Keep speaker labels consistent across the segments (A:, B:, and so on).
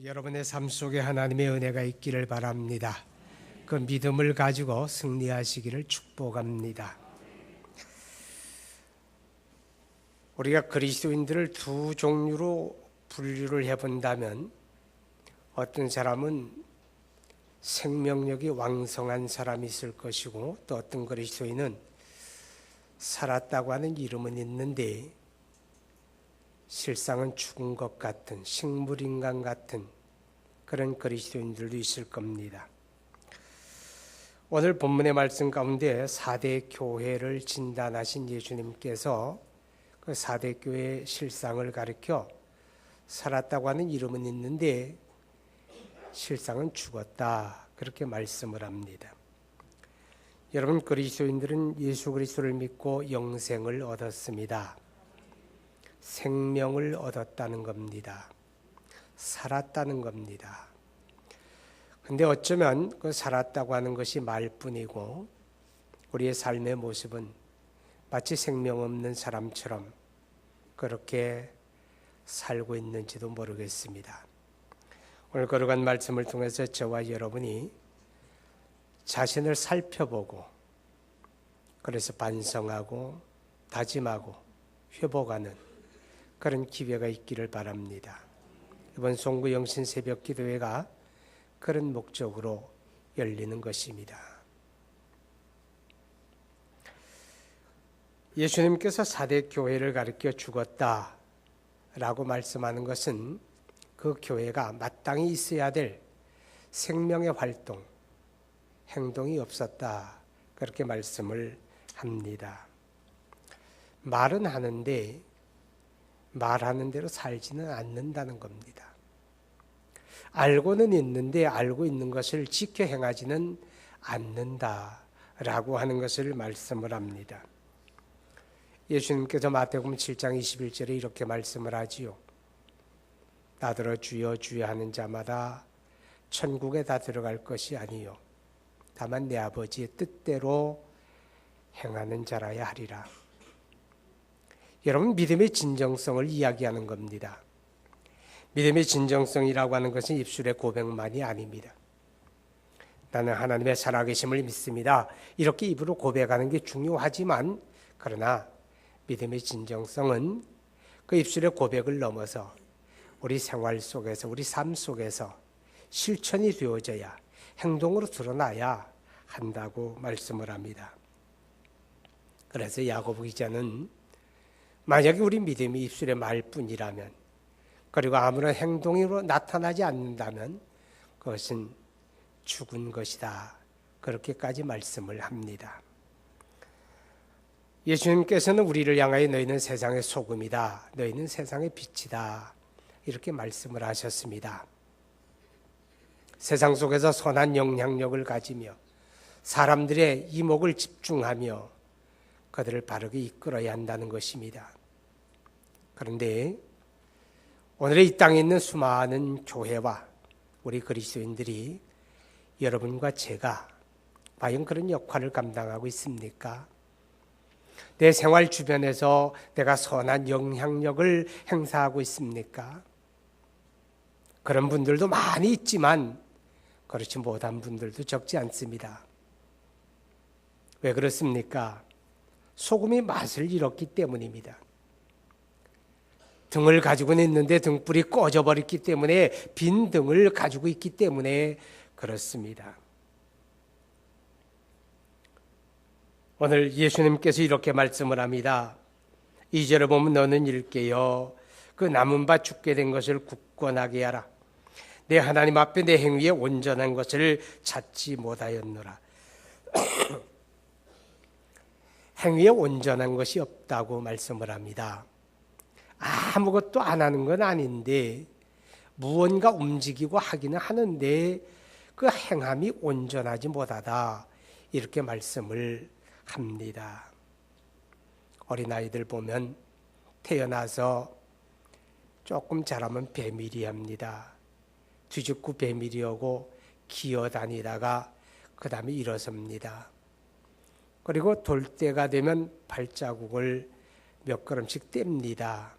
A: 여러분의 삶 속에 하나님의 은혜가 있기를 바랍니다. 그 믿음을 가지고 승리하시기를 축복합니다. 우리가 그리스도인들을 두 종류로 분류를 해본다면 어떤 사람은 생명력이 왕성한 사람이 있을 것이고 또 어떤 그리스도인은 살았다고 하는 이름은 있는데 실상은 죽은 것 같은 식물인간 같은 그런 그리스도인들도 있을 겁니다. 오늘 본문의 말씀 가운데 4대 교회를 진단하신 예수님께서 그 4대 교회의 실상을 가리켜 살았다고 하는 이름은 있는데 실상은 죽었다 그렇게 말씀을 합니다. 여러분, 그리스도인들은 예수 그리스도를 믿고 영생을 얻었습니다. 생명을 얻었다는 겁니다. 살았다는 겁니다. 근데 어쩌면 그 살았다고 하는 것이 말뿐이고 우리의 삶의 모습은 마치 생명 없는 사람처럼 그렇게 살고 있는지도 모르겠습니다. 오늘 거룩한 말씀을 통해서 저와 여러분이 자신을 살펴보고 그래서 반성하고 다짐하고 회복하는 그런 기회가 있기를 바랍니다. 이번 송구 영신 새벽 기도회가 그런 목적으로 열리는 것입니다. 예수님께서 4대 교회를 가리켜 죽었다라고 말씀하는 것은 그 교회가 마땅히 있어야 될 생명의 활동, 행동이 없었다 그렇게 말씀을 합니다. 말은 하는데 말하는 대로 살지는 않는다는 겁니다. 알고는 있는데 알고 있는 것을 지켜 행하지는 않는다라고 하는 것을 말씀을 합니다. 예수님께서 마태복음 7장 21절에 이렇게 말씀을 하지요. 나더러 주여 주여 하는 자마다 천국에 다 들어갈 것이 아니요 다만 내 아버지의 뜻대로 행하는 자라야 하리라. 여러분, 믿음의 진정성을 이야기하는 겁니다. 믿음의 진정성이라고 하는 것은 입술의 고백만이 아닙니다. 나는 하나님의 살아계심을 믿습니다. 이렇게 입으로 고백하는 게 중요하지만 그러나 믿음의 진정성은 그 입술의 고백을 넘어서 우리 생활 속에서 우리 삶 속에서 실천이 되어져야 행동으로 드러나야 한다고 말씀을 합니다. 그래서 야고보 기자는 만약에 우리 믿음이 입술의 말뿐이라면 그리고 아무런 행동으로 나타나지 않는다면 그것은 죽은 것이다. 그렇게까지 말씀을 합니다. 예수님께서는 우리를 향하여 너희는 세상의 소금이다. 너희는 세상의 빛이다. 이렇게 말씀을 하셨습니다. 세상 속에서 선한 영향력을 가지며 사람들의 이목을 집중하며 그들을 바르게 이끌어야 한다는 것입니다. 그런데 오늘 이 땅에 있는 수많은 교회와 우리 그리스도인들이 여러분과 제가 과연 그런 역할을 감당하고 있습니까? 내 생활 주변에서 내가 선한 영향력을 행사하고 있습니까? 그런 분들도 많이 있지만 그렇지 못한 분들도 적지 않습니다. 왜 그렇습니까? 소금이 맛을 잃었기 때문입니다. 등을 가지고는 있는데 등불이 꺼져버렸기 때문에 빈 등을 가지고 있기 때문에 그렇습니다. 오늘 예수님께서 이렇게 말씀을 합니다. 2절에 보면 너는 일깨어 그 남은 바 죽게 된 것을 굳건하게 하라. 내 하나님 앞에 내 행위에 온전한 것을 찾지 못하였노라. 행위에 온전한 것이 없다고 말씀을 합니다. 아무것도 안 하는 건 아닌데 무언가 움직이고 하기는 하는데 그 행함이 온전하지 못하다 이렇게 말씀을 합니다. 어린아이들 보면 태어나서 조금 자라면 배밀이 합니다. 뒤죽고 배밀이 오고 기어다니다가 그 다음에 일어섭니다. 그리고 돌 때가 되면 발자국을 몇 걸음씩 뗍니다.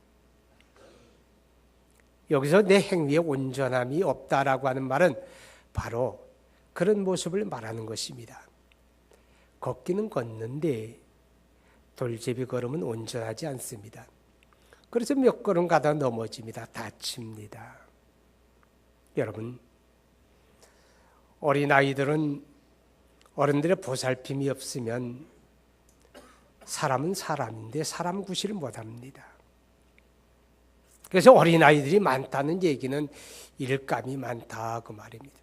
A: 여기서 내 행위에 온전함이 없다라고 하는 말은 바로 그런 모습을 말하는 것입니다. 걷기는 걷는데 돌제비 걸음은 온전하지 않습니다. 그래서 몇 걸음 가다 넘어집니다. 다칩니다. 여러분, 어린아이들은 어른들의 보살핌이 없으면 사람은 사람인데 사람 구실을 못합니다. 그래서 어린아이들이 많다는 얘기는 일감이 많다 그 말입니다.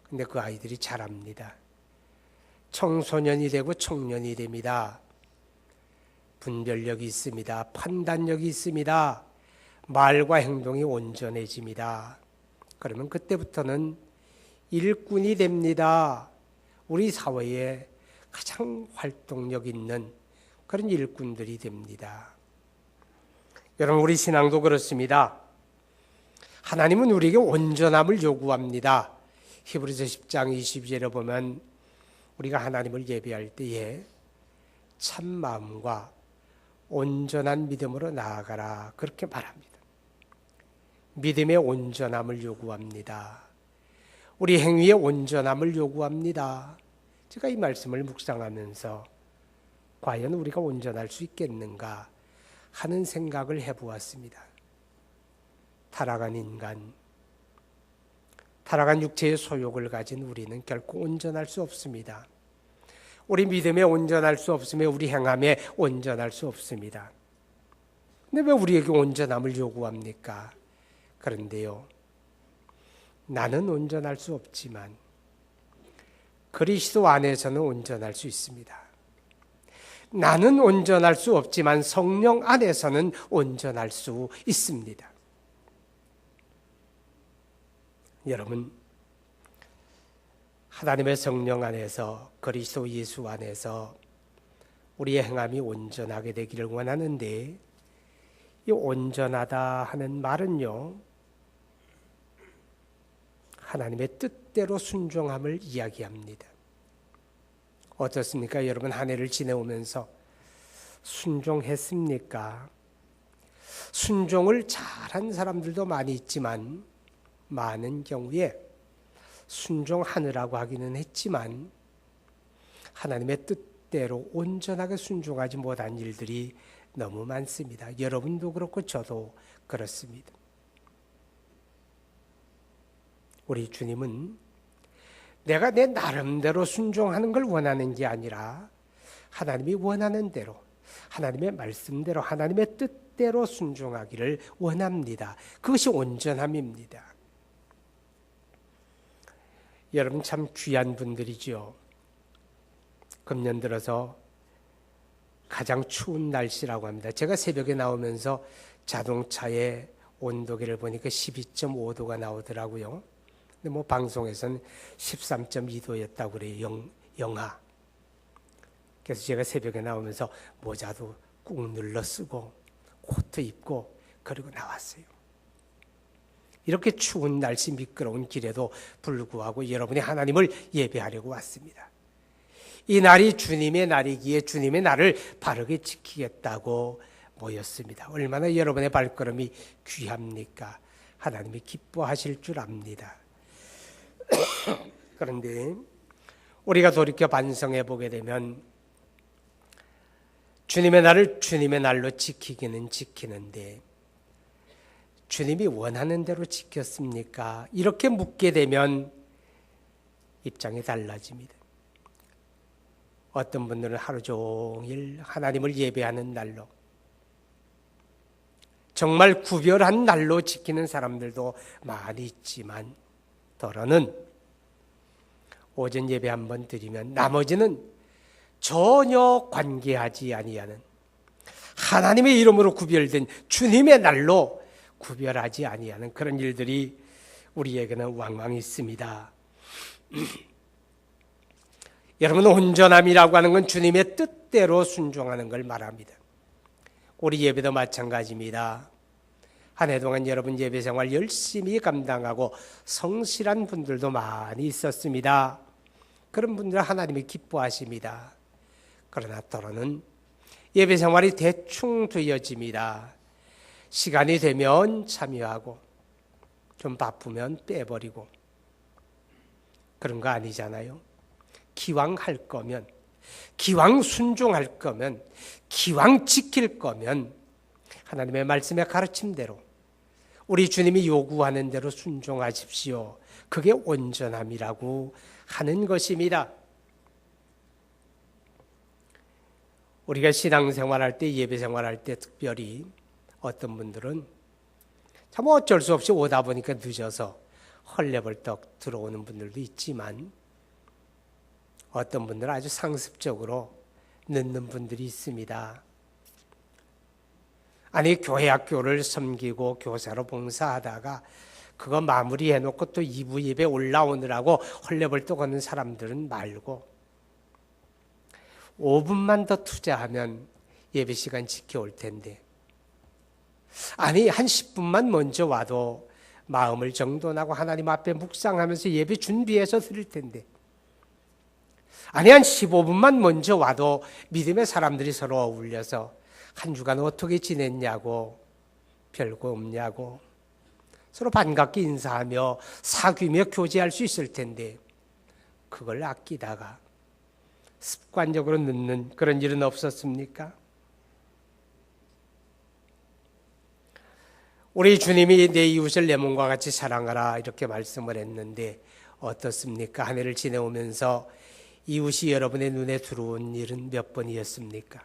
A: 근데 그 아이들이 자랍니다. 청소년이 되고 청년이 됩니다. 분별력이 있습니다. 판단력이 있습니다. 말과 행동이 온전해집니다. 그러면 그때부터는 일꾼이 됩니다. 우리 사회에 가장 활동력 있는 그런 일꾼들이 됩니다. 여러분, 우리 신앙도 그렇습니다. 하나님은 우리에게 온전함을 요구합니다. 히브리서 10장 22절에 보면 우리가 하나님을 예배할 때에 참 마음과 온전한 믿음으로 나아가라 그렇게 말합니다. 믿음의 온전함을 요구합니다. 우리 행위의 온전함을 요구합니다. 제가 이 말씀을 묵상하면서 과연 우리가 온전할 수 있겠는가 하는 생각을 해보았습니다. 타락한 인간, 타락한 육체의 소욕을 가진 우리는 결코 온전할 수 없습니다. 우리 믿음에 온전할 수 없으며 우리 행함에 온전할 수 없습니다. 근데 왜 우리에게 온전함을 요구합니까? 그런데요, 나는 온전할 수 없지만 그리스도 안에서는 온전할 수 있습니다. 나는 온전할 수 없지만 성령 안에서는 온전할 수 있습니다. 여러분, 하나님의 성령 안에서 그리스도 예수 안에서 우리의 행함이 온전하게 되기를 원하는데, 이 온전하다 하는 말은요, 하나님의 뜻대로 순종함을 이야기합니다. 어떻습니까? 여러분, 한 해를 지내오면서 순종했습니까? 순종을 잘한 사람들도 많이 있지만 많은 경우에 순종하느라고 하기는 했지만 하나님의 뜻대로 온전하게 순종하지 못한 일들이 너무 많습니다. 여러분도 그렇고 저도 그렇습니다. 우리 주님은 내가 내 나름대로 순종하는 걸 원하는 게 아니라 하나님이 원하는 대로, 하나님의 말씀대로, 하나님의 뜻대로 순종하기를 원합니다. 그것이 온전함입니다. 여러분, 참 귀한 분들이죠. 금년 들어서 가장 추운 날씨라고 합니다. 제가 새벽에 나오면서 자동차의 온도계를 보니까 12.5도가 나오더라고요. 근데 뭐 방송에서는 13.2도였다고 그래요. 영하. 그래서 제가 새벽에 나오면서 모자도 꾹 눌러 쓰고 코트 입고 그리고 나왔어요. 이렇게 추운 날씨 미끄러운 길에도 불구하고 여러분이 하나님을 예배하려고 왔습니다. 이 날이 주님의 날이기에 주님의 날을 바르게 지키겠다고 모였습니다. 얼마나 여러분의 발걸음이 귀합니까? 하나님이 기뻐하실 줄 압니다. 그런데 우리가 돌이켜 반성해 보게 되면 주님의 날을 주님의 날로 지키기는 지키는데 주님이 원하는 대로 지켰습니까? 이렇게 묻게 되면 입장이 달라집니다. 어떤 분들은 하루 종일 하나님을 예배하는 날로, 정말 구별한 날로 지키는 사람들도 많이 있지만 더러는 오전 예배 한번 드리면 나머지는 전혀 관계하지 아니하는 하나님의 이름으로 구별된 주님의 날로 구별하지 아니하는 그런 일들이 우리에게는 왕왕 있습니다. 여러분, 온전함이라고 하는 건 주님의 뜻대로 순종하는 걸 말합니다. 우리 예배도 마찬가지입니다. 한 해 동안 여러분 예배 생활 열심히 감당하고 성실한 분들도 많이 있었습니다. 그런 분들은 하나님이 기뻐하십니다. 그러나 때로는 예배 생활이 대충 되어집니다. 시간이 되면 참여하고 좀 바쁘면 빼버리고 그런 거 아니잖아요. 기왕 할 거면, 기왕 순종할 거면, 기왕 지킬 거면 하나님의 말씀의 가르침대로 우리 주님이 요구하는 대로 순종하십시오. 그게 온전함이라고 하는 것입니다. 우리가 신앙생활할 때, 예배생활할 때 특별히 어떤 분들은 참 어쩔 수 없이 오다 보니까 늦어서 헐레벌떡 들어오는 분들도 있지만 어떤 분들은 아주 상습적으로 늦는 분들이 있습니다. 아니 교회 학교를 섬기고 교사로 봉사하다가 그거 마무리해놓고 또 2부 예배 올라오느라고 헐레벌떡 하는 사람들은 말고 5분만 더 투자하면 예배 시간 지켜올 텐데 아니 한 10분만 먼저 와도 마음을 정돈하고 하나님 앞에 묵상하면서 예배 준비해서 드릴 텐데 아니 한 15분만 먼저 와도 믿음의 사람들이 서로 어울려서 한 주간 어떻게 지냈냐고 별거 없냐고 서로 반갑게 인사하며 사귀며 교제할 수 있을 텐데 그걸 아끼다가 습관적으로 늦는 그런 일은 없었습니까? 우리 주님이 내 이웃을 내 몸과 같이 사랑하라 이렇게 말씀을 했는데 어떻습니까? 한 해를 지내오면서 이웃이 여러분의 눈에 들어온 일은 몇 번이었습니까?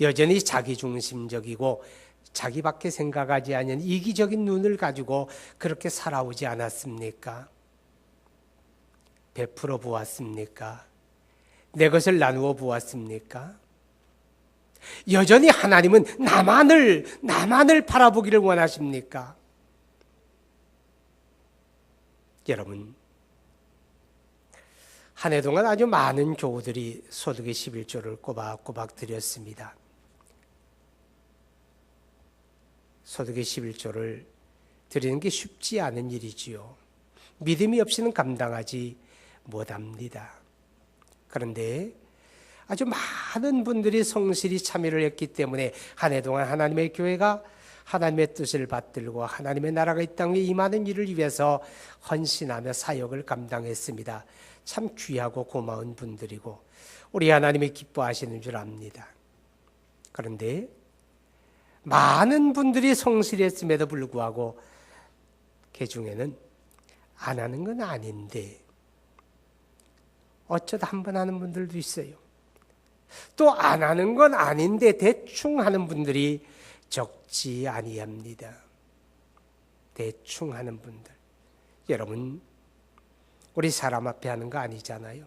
A: 여전히 자기중심적이고 자기밖에 생각하지 않는 이기적인 눈을 가지고 그렇게 살아오지 않았습니까? 베풀어 보았습니까? 내 것을 나누어 보았습니까? 여전히 하나님은 나만을 바라보기를 원하십니까? 여러분, 한 해 동안 아주 많은 교우들이 소득의 11조를 꼬박꼬박 드렸습니다. 소득의 11조를 드리는 게 쉽지 않은 일이지요. 믿음이 없이는 감당하지 못합니다. 그런데 아주 많은 분들이 성실히 참여를 했기 때문에 한 해 동안 하나님의 교회가 하나님의 뜻을 받들고 하나님의 나라가 이 땅에 임하는 일을 위해서 헌신하며 사역을 감당했습니다. 참 귀하고 고마운 분들이고 우리 하나님이 기뻐하시는 줄 압니다. 그런데 많은 분들이 성실했음에도 불구하고 그 중에는 안 하는 건 아닌데 어쩌다 한 번 하는 분들도 있어요. 또 안 하는 건 아닌데 대충 하는 분들이 적지 아니합니다. 대충 하는 분들. 여러분, 우리 사람 앞에 하는 거 아니잖아요.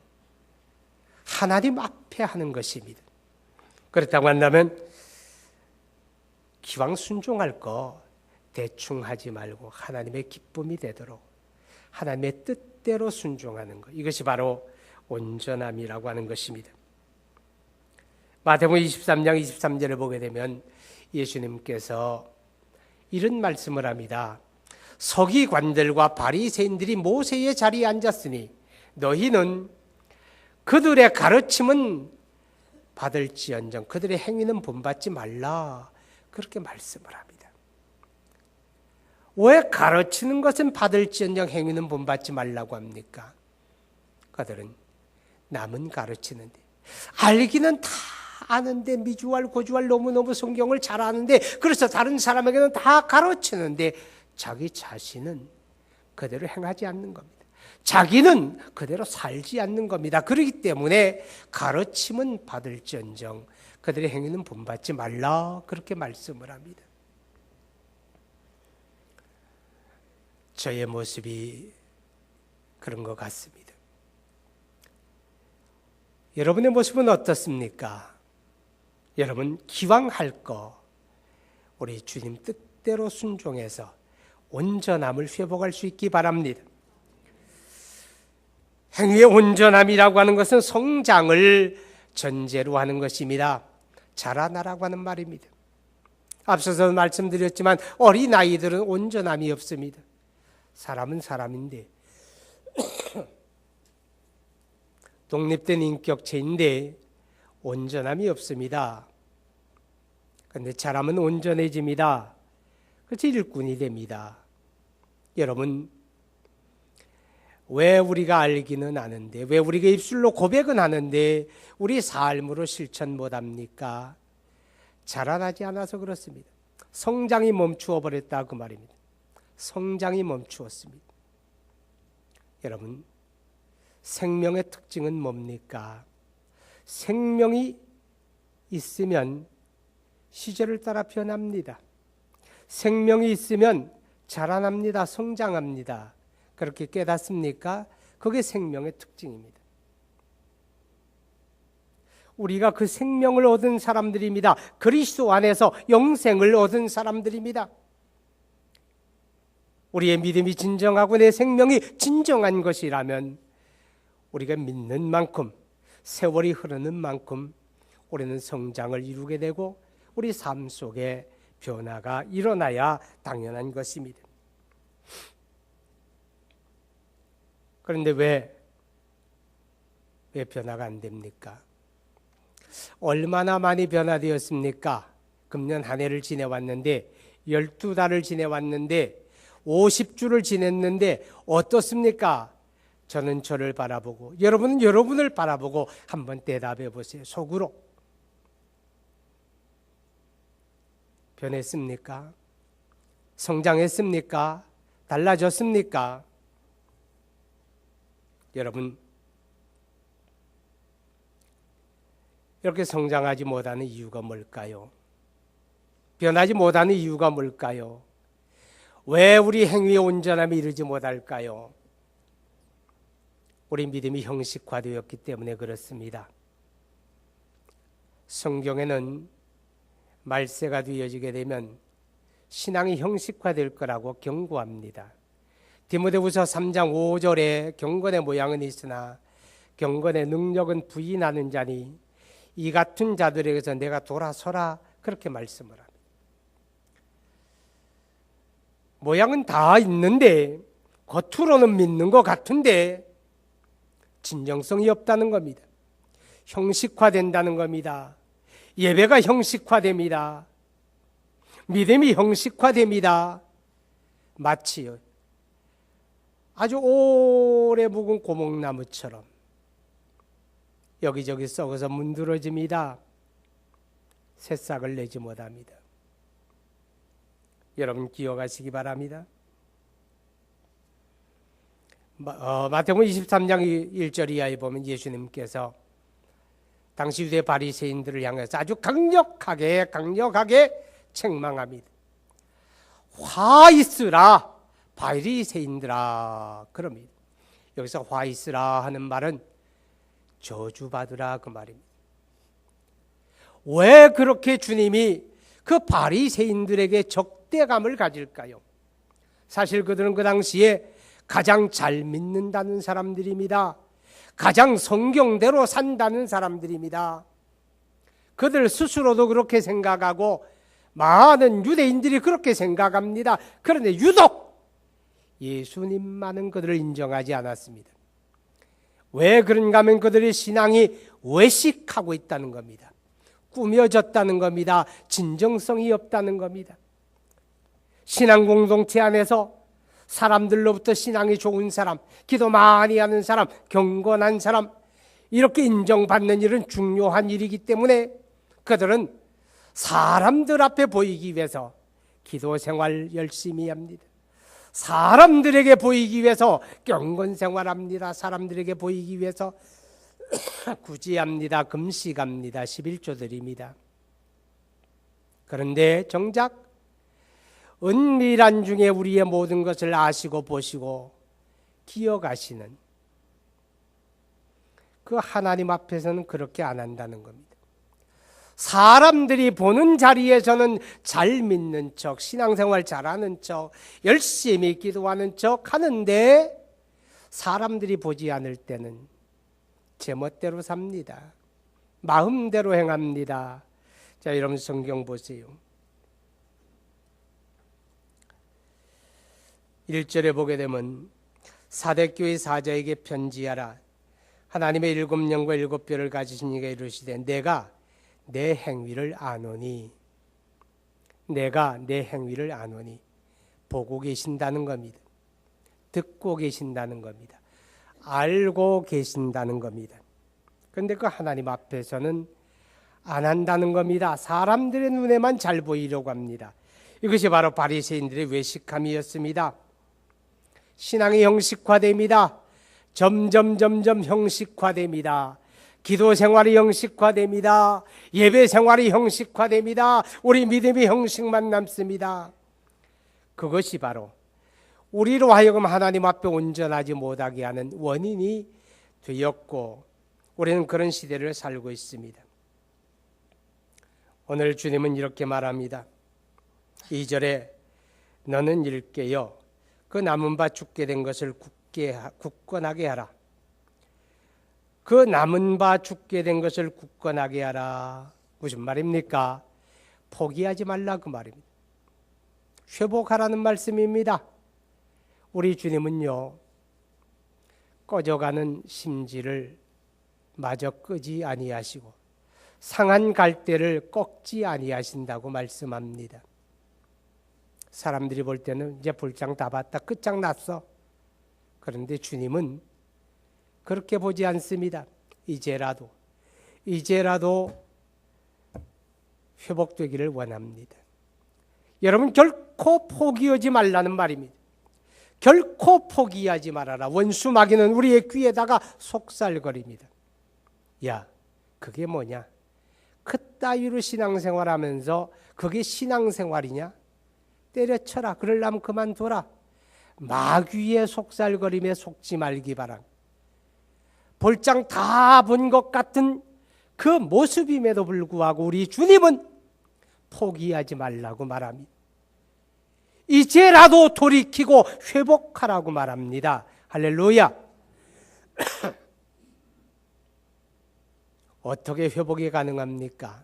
A: 하나님 앞에 하는 것입니다. 그렇다고 한다면 기왕 순종할 거 대충 하지 말고 하나님의 기쁨이 되도록 하나님의 뜻대로 순종하는 것. 이것이 바로 온전함이라고 하는 것입니다. 마태복음 23장 23절을 보게 되면 예수님께서 이런 말씀을 합니다. 서기관들과 바리새인들이 모세의 자리에 앉았으니 너희는 그들의 가르침은 받을지언정 그들의 행위는 본받지 말라. 그렇게 말씀을 합니다. 왜 가르치는 것은 받을지언정 행위는 본받지 말라고 합니까? 그들은 남은 가르치는데 알기는 다 아는데 미주알 고주알 너무너무 성경을 잘 아는데 그래서 다른 사람에게는 다 가르치는데 자기 자신은 그대로 행하지 않는 겁니다. 자기는 그대로 살지 않는 겁니다. 그렇기 때문에 가르침은 받을지언정 그들의 행위는 본받지 말라 그렇게 말씀을 합니다. 저의 모습이 그런 것 같습니다. 여러분의 모습은 어떻습니까? 여러분 기왕 할 거 우리 주님 뜻대로 순종해서 온전함을 회복할 수 있기 바랍니다. 행위의 온전함이라고 하는 것은 성장을 전제로 하는 것입니다. 자라나라고 하는 말입니다. 앞서서 말씀드렸지만 어린아이들은 온전함이 없습니다. 사람은 사람인데 독립된 인격체인데 온전함이 없습니다. 근데 자라면 온전해집니다. 그래서 일꾼이 됩니다. 여러분, 왜 우리가 알기는 아는데, 왜 우리가 입술로 고백은 하는데 우리 삶으로 실천 못합니까? 자라나지 않아서 그렇습니다. 성장이 멈추어 버렸다 그 말입니다. 성장이 멈추었습니다. 여러분, 생명의 특징은 뭡니까? 생명이 있으면 시절을 따라 변합니다. 생명이 있으면 자라납니다. 성장합니다. 그렇게 깨닫습니까? 그게 생명의 특징입니다. 우리가 그 생명을 얻은 사람들입니다. 그리스도 안에서 영생을 얻은 사람들입니다. 우리의 믿음이 진정하고 내 생명이 진정한 것이라면 우리가 믿는 만큼, 세월이 흐르는 만큼 우리는 성장을 이루게 되고 우리 삶 속에 변화가 일어나야 당연한 것입니다. 그런데 왜 변화가 안 됩니까? 얼마나 많이 변화되었습니까? 금년 한 해를 지내왔는데 12달을 지내왔는데 50주를 지냈는데 어떻습니까? 저는 저를 바라보고 여러분은 여러분을 바라보고 한번 대답해 보세요. 속으로. 변했습니까? 성장했습니까? 달라졌습니까? 여러분, 이렇게 성장하지 못하는 이유가 뭘까요? 변하지 못하는 이유가 뭘까요? 왜 우리 행위의 온전함에 이르지 못할까요? 우리 믿음이 형식화되었기 때문에 그렇습니다. 성경에는 말세가 되어지게 되면 신앙이 형식화될 거라고 경고합니다. 디모데후서 3장 5절에 경건의 모양은 있으나 경건의 능력은 부인하는 자니 이 같은 자들에게서 내가 돌아서라, 그렇게 말씀을 합니다. 모양은 다 있는데 겉으로는 믿는 것 같은데 진정성이 없다는 겁니다. 형식화된다는 겁니다. 예배가 형식화됩니다. 믿음이 형식화됩니다. 마치 아주 오래 묵은 고목나무처럼 여기저기 썩어서 문드러집니다. 새싹을 내지 못합니다. 여러분 기억하시기 바랍니다. 마태복음 23장 1절 이하에 보면 예수님께서 당시 유대 바리새인들을 향해서 아주 강력하게 책망합니다. 화 있으라 바리새인들아, 그럽니다. 여기서 화 있으라 하는 말은 저주받으라 그 말입니다. 왜 그렇게 주님이 그 바리새인들에게 적대감을 가질까요? 사실 그들은 그 당시에 가장 잘 믿는다는 사람들입니다. 가장 성경대로 산다는 사람들입니다. 그들 스스로도 그렇게 생각하고 많은 유대인들이 그렇게 생각합니다. 그런데 유독 예수님만은 그들을 인정하지 않았습니다. 왜 그런가 하면 그들의 신앙이 외식하고 있다는 겁니다. 꾸며졌다는 겁니다. 진정성이 없다는 겁니다. 신앙 공동체 안에서 사람들로부터 신앙이 좋은 사람, 기도 많이 하는 사람, 경건한 사람, 이렇게 인정받는 일은 중요한 일이기 때문에 그들은 사람들 앞에 보이기 위해서 기도 생활 열심히 합니다. 사람들에게 보이기 위해서 경건 생활합니다. 사람들에게 보이기 위해서 구제합니다. 금식합니다. 11조 드립니다. 그런데 정작 은밀한 중에 우리의 모든 것을 아시고 보시고 기억하시는 그 하나님 앞에서는 그렇게 안 한다는 겁니다. 사람들이 보는 자리에서는 잘 믿는 척, 신앙생활 잘하는 척, 열심히 기도하는 척 하는데 사람들이 보지 않을 때는 제멋대로 삽니다. 마음대로 행합니다. 자, 여러분 성경 보세요. 1절에 보게 되면 사대교회 사자에게 편지하라. 하나님의 7영과 7뼈를 가지신 이가 이르시되 내가 내 행위를 아노니. 내가 내 행위를 아노니. 보고 계신다는 겁니다. 듣고 계신다는 겁니다. 알고 계신다는 겁니다. 그런데 그 하나님 앞에서는 안 한다는 겁니다. 사람들의 눈에만 잘 보이려고 합니다. 이것이 바로 바리새인들의 외식함이었습니다. 신앙이 형식화됩니다. 점점 형식화됩니다. 기도 생활이 형식화됩니다. 예배 생활이 형식화됩니다. 우리 믿음이 형식만 남습니다. 그것이 바로 우리로 하여금 하나님 앞에 온전하지 못하게 하는 원인이 되었고, 우리는 그런 시대를 살고 있습니다. 오늘 주님은 이렇게 말합니다. 2절에 너는 일깨어 그 남은 바 죽게 된 것을 굳건하게 하라. 그 남은 바 죽게 된 것을 굳건하게 하라. 무슨 말입니까? 포기하지 말라 그 말입니다. 회복하라는 말씀입니다. 우리 주님은요, 꺼져가는 심지를 마저 끄지 아니하시고 상한 갈대를 꺾지 아니하신다고 말씀합니다. 사람들이 볼 때는 이제 불장 다 봤다, 끝장 났어. 그런데 주님은 그렇게 보지 않습니다. 이제라도 회복되기를 원합니다. 여러분, 결코 포기하지 말라는 말입니다. 결코 포기하지 말아라. 원수 마귀는 우리의 귀에다가 속살거립니다. 야, 그게 뭐냐? 그따위로 신앙생활하면서 그게 신앙생활이냐? 때려쳐라. 그러려면 그만둬라. 마귀의 속살거림에 속지 말기 바랍니다. 볼장 다 본 것 같은 그 모습임에도 불구하고 우리 주님은 포기하지 말라고 말합니다. 이제라도 돌이키고 회복하라고 말합니다. 할렐루야. 어떻게 회복이 가능합니까?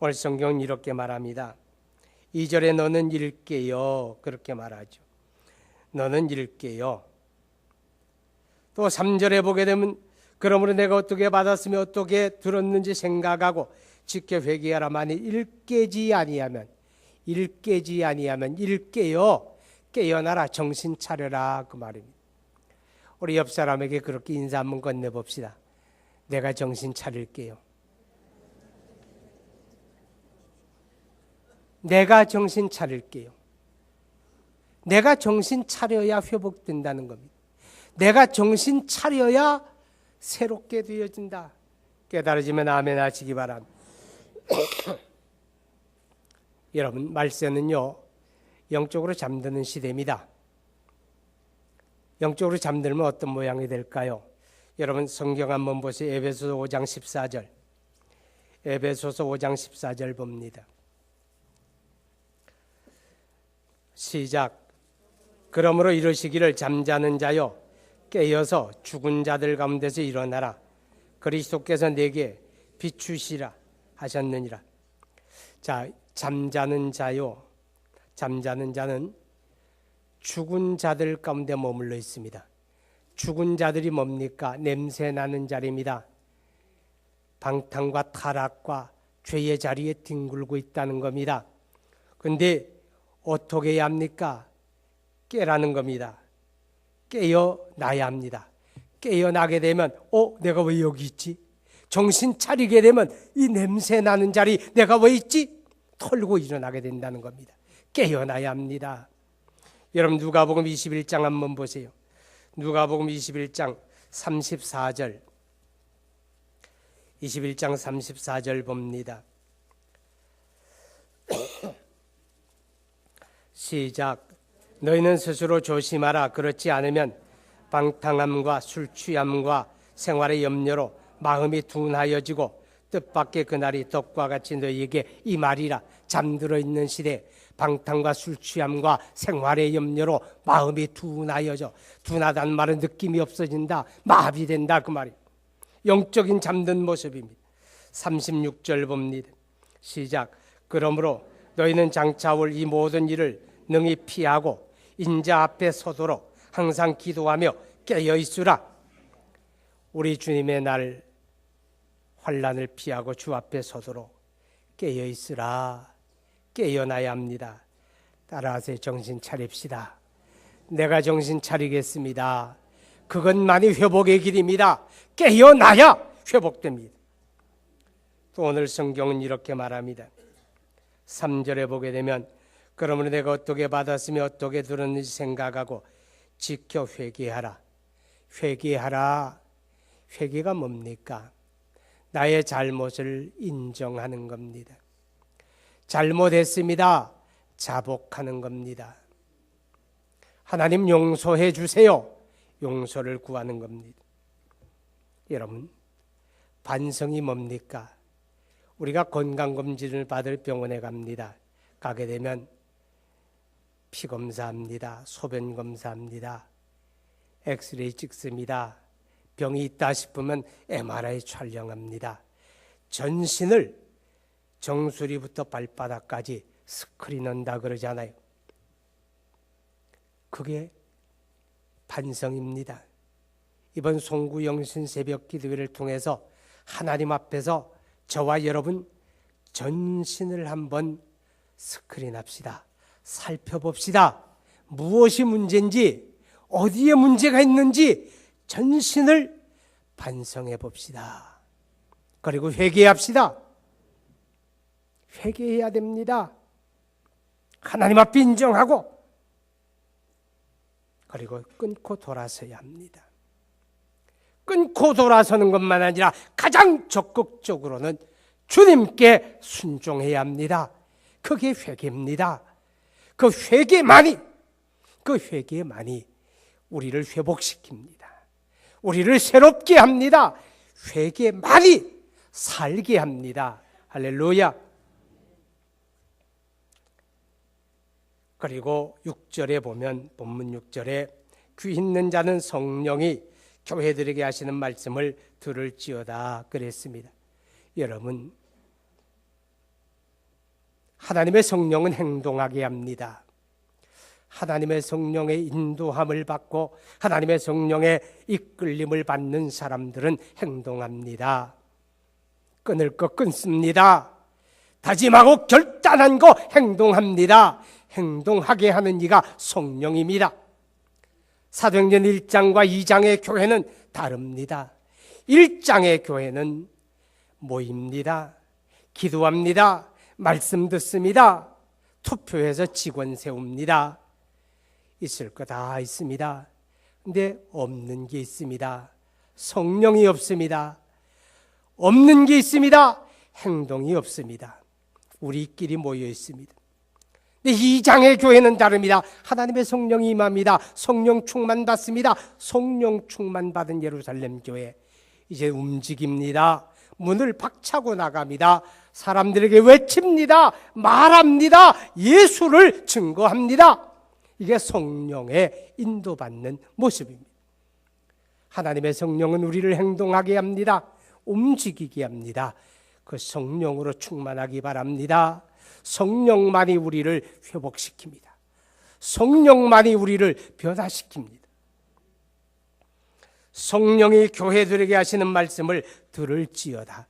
A: 오늘 성경은 이렇게 말합니다. 2절에 너는 일깨어, 그렇게 말하죠. 너는 일깨어. 또 3절에 보게 되면 그러므로 내가 어떻게 받았으며 어떻게 들었는지 생각하고 지켜 회개하라. 만일 일깨지 아니하면 일깨어 깨어나라, 정신 차려라 그 말입니다. 우리 옆 사람에게 그렇게 인사 한번 건네봅시다. 내가 정신 차릴게요. 내가 정신 차릴게요. 내가 정신 차려야 회복된다는 겁니다. 내가 정신 차려야 새롭게 되어진다. 깨달아지면 아멘 하시기 바랍니다. 여러분, 말세는요, 영적으로 잠드는 시대입니다. 영적으로 잠들면 어떤 모양이 될까요? 여러분, 성경 한번 보세요. 에베소서 5장 14절. 에베소서 5장 14절 봅니다. 시작. 그러므로 이르시기를 잠자는 자여 깨어서 죽은 자들 가운데서 일어나라. 그리스도께서 내게 비추시라 하셨느니라. 자, 잠자는 자요. 잠자는 자는 죽은 자들 가운데 머물러 있습니다. 죽은 자들이 뭡니까? 냄새 나는 자리입니다. 방탕과 타락과 죄의 자리에 뒹굴고 있다는 겁니다. 그런데 어떻게 해야 합니까? 깨라는 겁니다. 깨어나야 합니다. 깨어나게 되면 내가 왜 여기 있지? 정신 차리게 되면 이 냄새 나는 자리 내가 왜 있지? 털고 일어나게 된다는 겁니다. 깨어나야 합니다. 여러분, 누가복음 21장 한번 보세요. 누가복음 21장 34절. 21장 34절 봅니다. 시작. 너희는 스스로 조심하라. 그렇지 않으면 방탕함과 술 취함과 생활의 염려로 마음이 둔하여지고 뜻밖의 그날이 덕과 같이 너희에게 이 말이라. 잠들어 있는 시대 방탕과 술 취함과 생활의 염려로 마음이 둔하여져. 둔하다는 말은 느낌이 없어진다, 마비된다 그 말이에요. 영적인 잠든 모습입니다. 36절 봅니다. 시작. 그러므로 너희는 장차 올 이 모든 일을 능히 피하고 인자 앞에 서도록 항상 기도하며 깨어있으라. 우리 주님의 날 환난을 피하고 주 앞에 서도록 깨어있으라. 깨어나야 합니다. 따라하세요. 정신 차립시다. 내가 정신 차리겠습니다. 그것만이 회복의 길입니다. 깨어나야 회복됩니다. 또 오늘 성경은 이렇게 말합니다. 3절에 보게 되면 그러므로 내가 어떻게 받았으며 어떻게 들었는지 생각하고 지켜 회개하라. 회개하라. 회개가 뭡니까? 나의 잘못을 인정하는 겁니다. 잘못했습니다. 자복하는 겁니다. 하나님 용서해 주세요. 용서를 구하는 겁니다. 여러분, 반성이 뭡니까? 우리가 건강검진을 받을 병원에 갑니다. 가게 되면 피검사합니다. 소변검사합니다. 엑스레이 찍습니다. 병이 있다 싶으면 MRI 촬영합니다. 전신을 정수리부터 발바닥까지 스크린한다 그러잖아요. 그게 반성입니다. 이번 송구영신 새벽 기도회를 통해서 하나님 앞에서 저와 여러분 전신을 한번 스크린합시다. 살펴봅시다. 무엇이 문제인지, 어디에 문제가 있는지 전신을 반성해 봅시다. 그리고 회개합시다. 회개해야 됩니다. 하나님 앞에 인정하고, 그리고 끊고 돌아서야 합니다. 끊고 돌아서는 것만 아니라 가장 적극적으로는 주님께 순종해야 합니다. 그게 회개입니다. 그 회개만이 우리를 회복시킵니다. 우리를 새롭게 합니다. 회개만이 살게 합니다. 할렐루야. 그리고 6절에 보면, 본문 6절에 귀 있는 자는 성령이 교회들에게 하시는 말씀을 들을지어다 그랬습니다. 여러분, 하나님의 성령은 행동하게 합니다. 하나님의 성령의 인도함을 받고 하나님의 성령의 이끌림을 받는 사람들은 행동합니다. 끊을 거 끊습니다. 다짐하고 결단한 거 행동합니다. 행동하게 하는 이가 성령입니다. 사도행전 1장과 2장의 교회는 다릅니다. 1장의 교회는 모입니다. 기도합니다. 말씀 듣습니다. 투표해서 직원 세웁니다. 있을 거 다 있습니다. 근데 없는 게 있습니다. 성령이 없습니다. 없는 게 있습니다. 행동이 없습니다. 우리끼리 모여 있습니다. 근데 2장의 교회는 다릅니다. 하나님의 성령이 임합니다. 성령 충만 받습니다. 성령 충만 받은 예루살렘 교회 이제 움직입니다. 문을 박차고 나갑니다. 사람들에게 외칩니다. 말합니다. 예수를 증거합니다. 이게 성령의 인도받는 모습입니다. 하나님의 성령은 우리를 행동하게 합니다. 움직이게 합니다. 그 성령으로 충만하기 바랍니다. 성령만이 우리를 회복시킵니다. 성령만이 우리를 변화시킵니다. 성령이 교회들에게 하시는 말씀을 들을지어다.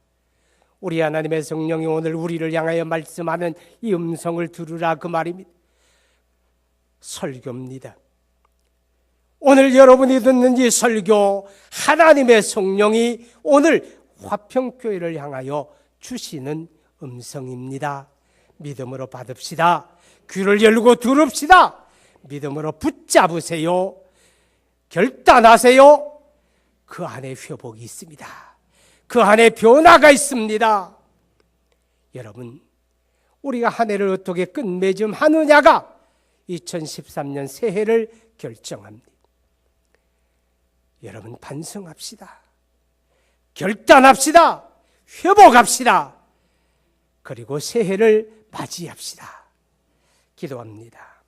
A: 우리 하나님의 성령이 오늘 우리를 향하여 말씀하는 이 음성을 들으라 그 말입니다. 설교입니다. 오늘 여러분이 듣는 이 설교, 하나님의 성령이 오늘 화평교회를 향하여 주시는 음성입니다. 믿음으로 받읍시다. 귀를 열고 들읍시다. 믿음으로 붙잡으세요. 결단하세요. 그 안에 회복이 있습니다. 그 안에 변화가 있습니다. 여러분, 우리가 한 해를 어떻게 끝맺음 하느냐가 2013년 새해를 결정합니다. 여러분, 반성합시다. 결단합시다. 회복합시다. 그리고 새해를 맞이합시다. 기도합니다.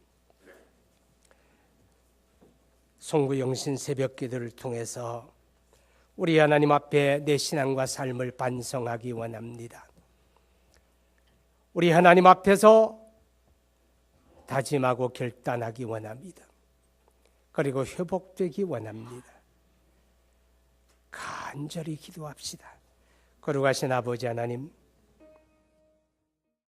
A: 송구영신 새벽 기도를 통해서 우리 하나님 앞에 내 신앙과 삶을 반성하기 원합니다. 우리 하나님 앞에서 다짐하고 결단하기 원합니다. 그리고 회복되기 원합니다. 간절히 기도합시다. 거룩하신 아버지 하나님,